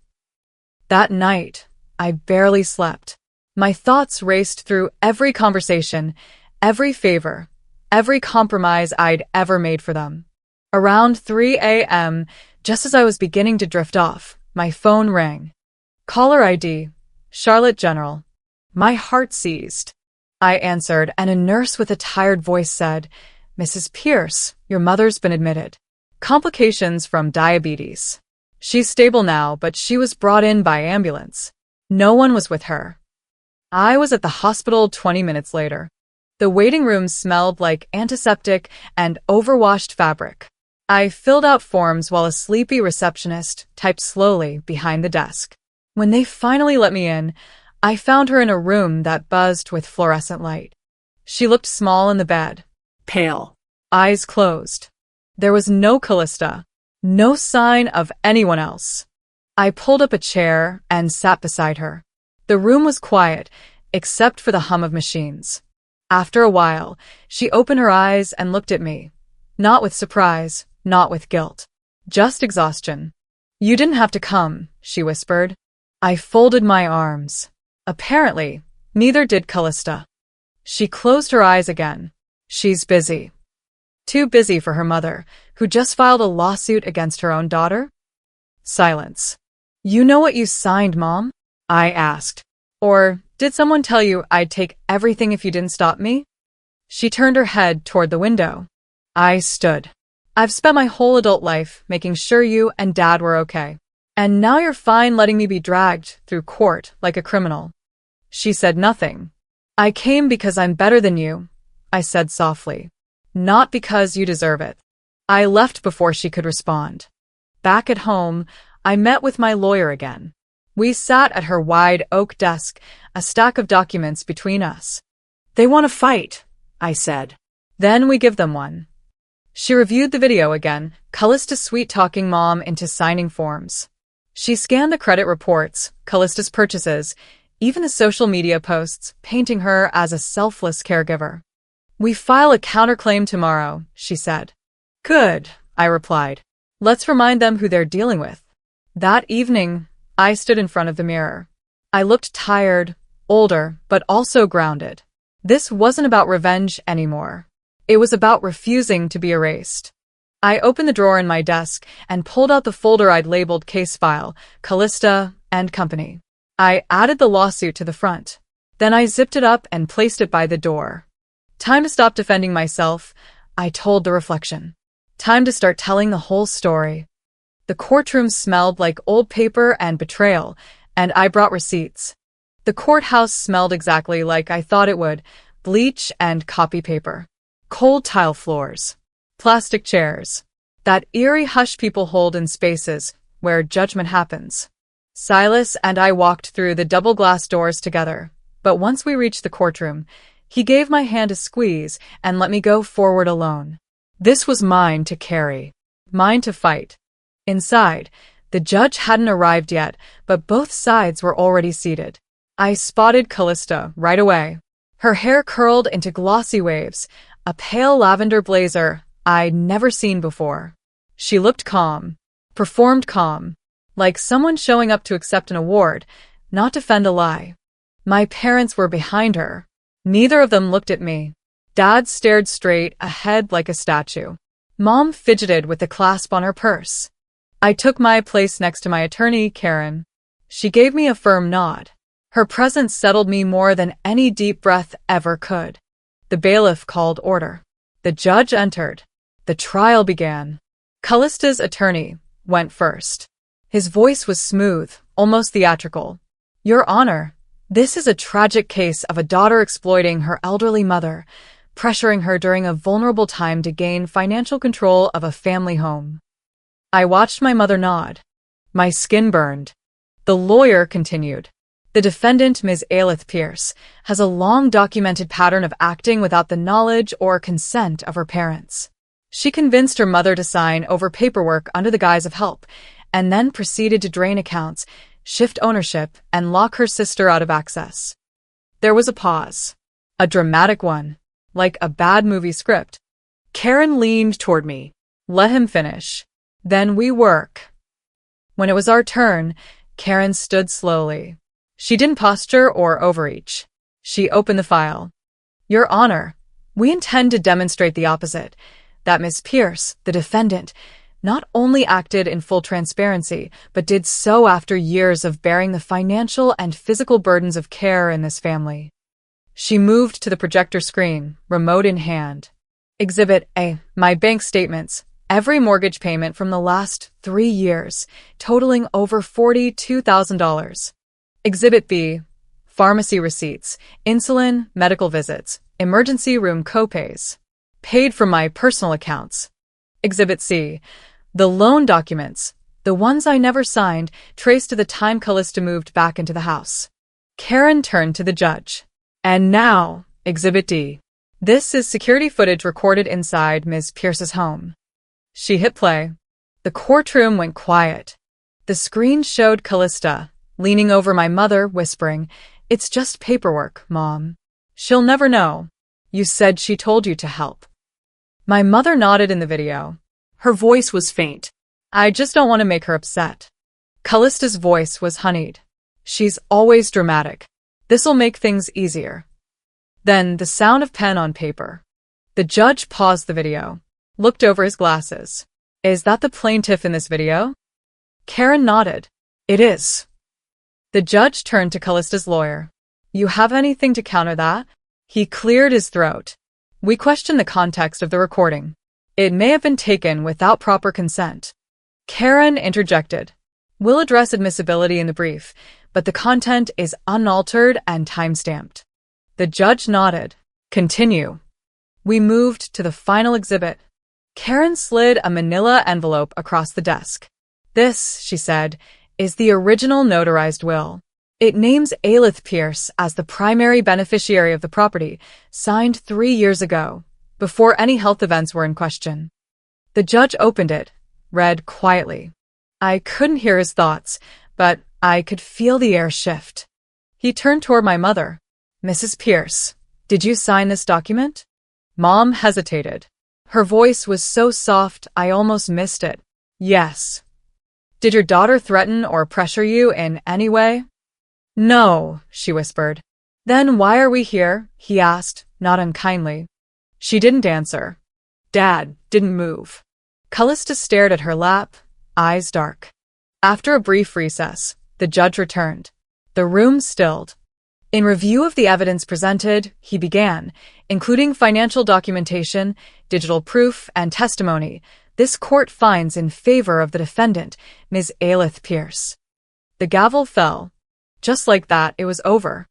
That night, I barely slept. My thoughts raced through every conversation, every favor, every compromise I'd ever made for them. Around 3 a.m., just as I was beginning to drift off, my phone rang. Caller ID, Charlotte General. My heart seized. I answered, and a nurse with a tired voice said, "Mrs. Pierce, your mother's been admitted. Complications from diabetes. She's stable now, but she was brought in by ambulance. No one was with her." I was at the hospital 20 minutes later. The waiting room smelled like antiseptic and overwashed fabric. I filled out forms while a sleepy receptionist typed slowly behind the desk. When they finally let me in, I found her in a room that buzzed with fluorescent light. She looked small in the bed. Pale. Eyes closed. There was no Callista, no sign of anyone else. I pulled up a chair and sat beside her. The room was quiet, except for the hum of machines. After a while, she opened her eyes and looked at me. Not with surprise, not with guilt. Just exhaustion. "You didn't have to come," she whispered. I folded my arms. Apparently, neither did Callista. She closed her eyes again. She's busy. Too busy for her mother, who just filed a lawsuit against her own daughter? Silence. "You know what you signed, Mom?" I asked. "Or did someone tell you I'd take everything if you didn't stop me?" She turned her head toward the window. I stood. "I've spent my whole adult life making sure you and Dad were okay. And now you're fine letting me be dragged through court like a criminal." She said nothing. "I came because I'm better than you," I said softly. "Not because you deserve it." I left before she could respond. Back at home, I met with my lawyer again. We sat at her wide oak desk, a stack of documents between us. "They want to fight," I said. "Then we give them one." She reviewed the video again, Callista sweet-talking Mom into signing forms. She scanned the credit reports, Callista's purchases, even the social media posts, painting her as a selfless caregiver. "We file a counterclaim tomorrow," she said. "Good," I replied. "Let's remind them who they're dealing with." That evening, I stood in front of the mirror. I looked tired, older, but also grounded. This wasn't about revenge anymore. It was about refusing to be erased. I opened the drawer in my desk and pulled out the folder I'd labeled Case File, Callista and Company. I added the lawsuit to the front. Then I zipped it up and placed it by the door. Time to stop defending myself, I told the reflection. Time to start telling the whole story. The courtroom smelled like old paper and betrayal, and I brought receipts. The courthouse smelled exactly like I thought it would, bleach and copy paper. Cold tile floors. Plastic chairs. That eerie hush people hold in spaces where judgment happens. Silas and I walked through the double glass doors together, but once we reached the courtroom, he gave my hand a squeeze and let me go forward alone. This was mine to carry, mine to fight. Inside, the judge hadn't arrived yet, but both sides were already seated. I spotted Callista right away. Her hair curled into glossy waves, a pale lavender blazer I'd never seen before. She looked calm, performed calm, like someone showing up to accept an award, not defend a lie. My parents were behind her. Neither of them looked at me. Dad stared straight ahead like a statue. Mom fidgeted with the clasp on her purse. I took my place next to my attorney, Karen. She gave me a firm nod. Her presence settled me more than any deep breath ever could. The bailiff called order. The judge entered. The trial began. Callista's attorney went first. His voice was smooth, almost theatrical. "Your Honor, this is a tragic case of a daughter exploiting her elderly mother, pressuring her during a vulnerable time to gain financial control of a family home." I watched my mother nod. My skin burned. The lawyer continued. "The defendant, Ms. Aelith Pierce, has a long documented pattern of acting without the knowledge or consent of her parents. She convinced her mother to sign over paperwork under the guise of help, and then proceeded to drain accounts, shift ownership, and lock her sister out of access. There was a pause. A dramatic one, like a bad movie script. Karen leaned toward me. Let him finish. Then we work. When it was our turn, Karen stood slowly. She didn't posture or overreach. She opened the file. Your Honor, we intend to demonstrate the opposite, that Miss Pierce, the defendant, not only acted in full transparency, but did so after years of bearing the financial and physical burdens of care in this family. She moved to the projector screen, remote in hand. Exhibit A, my bank statements, every mortgage payment from the last 3 years, totaling over $42,000. Exhibit B, pharmacy receipts, insulin, medical visits, emergency room copays, paid from my personal accounts. Exhibit C, the loan documents, the ones I never signed, traced to the time Callista moved back into the house. Karen turned to the judge. And now, Exhibit D. This is security footage recorded inside Ms. Pierce's home. She hit play. The courtroom went quiet. The screen showed Callista, leaning over my mother, whispering, "It's just paperwork, Mom. She'll never know. You said she told you to help." My mother nodded in the video. Her voice was faint. I just don't want to make her upset. Callista's voice was honeyed. She's always dramatic. This'll make things easier. Then the sound of pen on paper. The judge paused the video, looked over his glasses. Is that the plaintiff in this video? Karen nodded. It is. The judge turned to Callista's lawyer. You have anything to counter that? He cleared his throat. We question the context of the recording. It may have been taken without proper consent. Karen interjected. We'll address admissibility in the brief, but the content is unaltered and time-stamped. The judge nodded. Continue. We moved to the final exhibit. Karen slid a manila envelope across the desk. This, she said, is the original notarized will. It names Aelith Pierce as the primary beneficiary of the property, signed 3 years ago, before any health events were in question. The judge opened it, read quietly. I couldn't hear his thoughts, but I could feel the air shift. He turned toward my mother. Mrs. Pierce, did you sign this document? Mom hesitated. Her voice was so soft I almost missed it. Yes. Did your daughter threaten or pressure you in any way? No, she whispered. Then why are we here? He asked, not unkindly. She didn't answer. Dad didn't move. Callista stared at her lap, eyes dark. After a brief recess, the judge returned. The room stilled. In review of the evidence presented, he began, including financial documentation, digital proof, and testimony. This court finds in favor of the defendant, Ms. Aelith Pierce. The gavel fell. Just like that, it was over.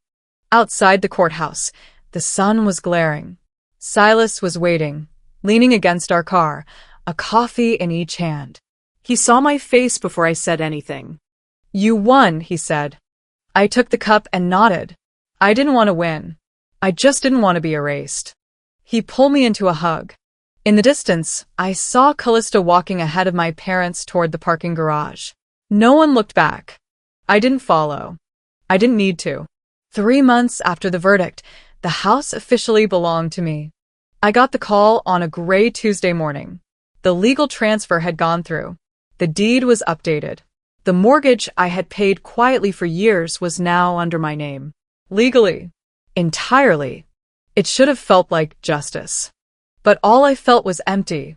Outside the courthouse, the sun was glaring. Silas was waiting, leaning against our car, a coffee in each hand. He saw my face before I said anything. You won, he said. I took the cup and nodded. I didn't want to win. I just didn't want to be erased. He pulled me into a hug. In the distance, I saw Callista walking ahead of my parents toward the parking garage. No one looked back. I didn't follow. I didn't need to. 3 months after the verdict, the house officially belonged to me. I got the call on a gray Tuesday morning. The legal transfer had gone through. The deed was updated. The mortgage I had paid quietly for years was now under my name. Legally. Entirely. It should have felt like justice. But all I felt was empty.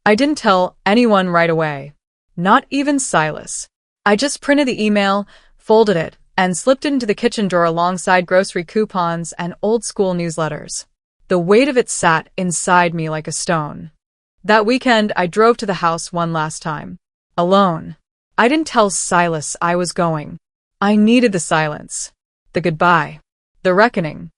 I didn't tell anyone right away. Not even Silas. I just printed the email, folded it, and slipped it into the kitchen drawer alongside grocery coupons and old-school newsletters. The weight of it sat inside me like a stone. That weekend, I drove to the house one last time. Alone. I didn't tell Silas I was going. I needed the silence. The goodbye. The reckoning.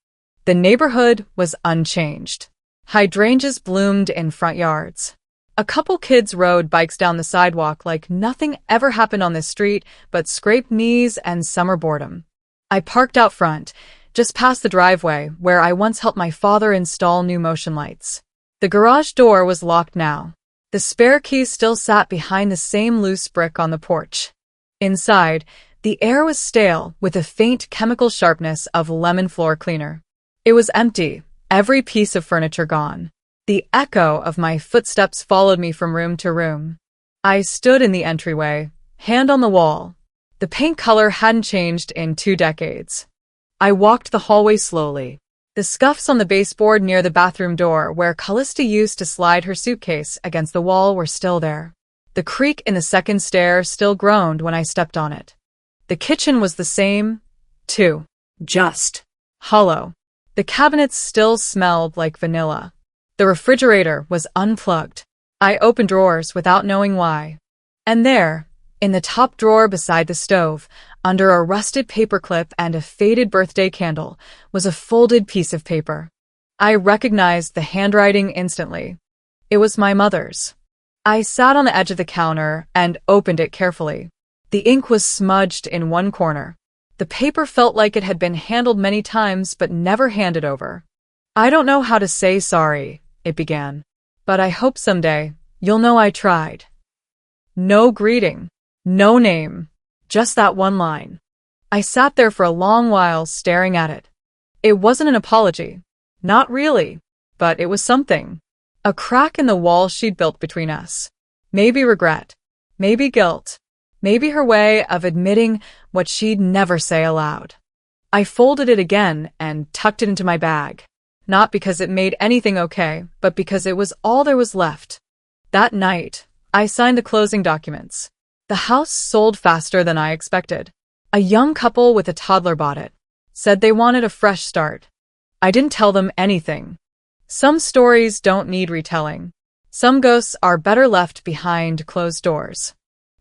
The neighborhood was unchanged. Hydrangeas bloomed in front yards. A couple kids rode bikes down the sidewalk like nothing ever happened on this street but scraped knees and summer boredom. I parked out front, just past the driveway where I once helped my father install new motion lights. The garage door was locked now. The spare key still sat behind the same loose brick on the porch. Inside, the air was stale with a faint chemical sharpness of lemon floor cleaner. It was empty, every piece of furniture gone. The echo of my footsteps followed me from room to room. I stood in the entryway, hand on the wall. The paint color hadn't changed in 2 decades. I walked the hallway slowly. The scuffs on the baseboard near the bathroom door where Callista used to slide her suitcase against the wall were still there. The creak in the second stair still groaned when I stepped on it. The kitchen was the same, too. Just Hollow. The cabinets still smelled like vanilla. The refrigerator was unplugged. I opened drawers without knowing why. And there, in the top drawer beside the stove, under a rusted paperclip and a faded birthday candle, was a folded piece of paper. I recognized the handwriting instantly. It was my mother's. I sat on the edge of the counter and opened it carefully. The ink was smudged in one corner. The paper felt like it had been handled many times but never handed over. "I don't know how to say sorry," it began, "but I hope someday you'll know I tried." No greeting. No name. Just that one line. I sat there for a long while staring at it. It wasn't an apology. Not really. But it was something. A crack in the wall she'd built between us. Maybe regret. Maybe guilt. Maybe her way of admitting what she'd never say aloud. I folded it again and tucked it into my bag. Not because it made anything okay, but because it was all there was left. That night, I signed the closing documents. The house sold faster than I expected. A young couple with a toddler bought it. Said they wanted a fresh start. I didn't tell them anything. Some stories don't need retelling. Some ghosts are better left behind closed doors.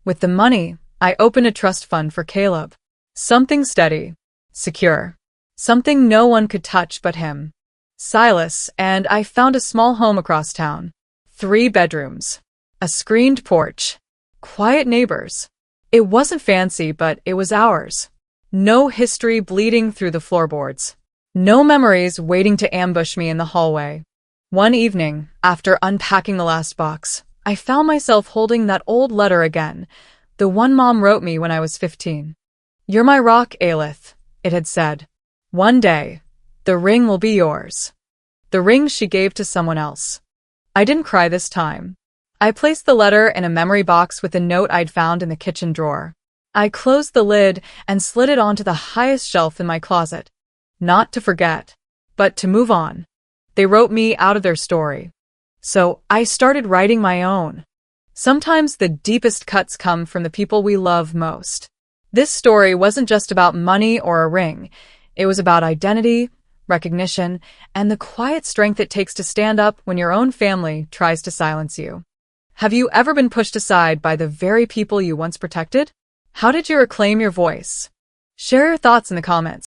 With the money, I opened a trust fund for Caleb. Something steady, secure. Something no one could touch but him. Silas, and I found a small home across town. 3 bedrooms. A screened porch. Quiet neighbors. It wasn't fancy, but it was ours. No history bleeding through the floorboards. No memories waiting to ambush me in the hallway. One evening, after unpacking the last box, I found myself holding that old letter again, the one Mom wrote me when I was 15. "You're my rock, Aelith," it had said. "One day, the ring will be yours." The ring she gave to someone else. I didn't cry this time. I placed the letter in a memory box with a note I'd found in the kitchen drawer. I closed the lid and slid it onto the highest shelf in my closet. Not to forget, but to move on. They wrote me out of their story. So I started writing my own. Sometimes the deepest cuts come from the people we love most. This story wasn't just about money or a ring. It was about identity, recognition, and the quiet strength it takes to stand up when your own family tries to silence you. Have you ever been pushed aside by the very people you once protected? How did you reclaim your voice? Share your thoughts in the comments.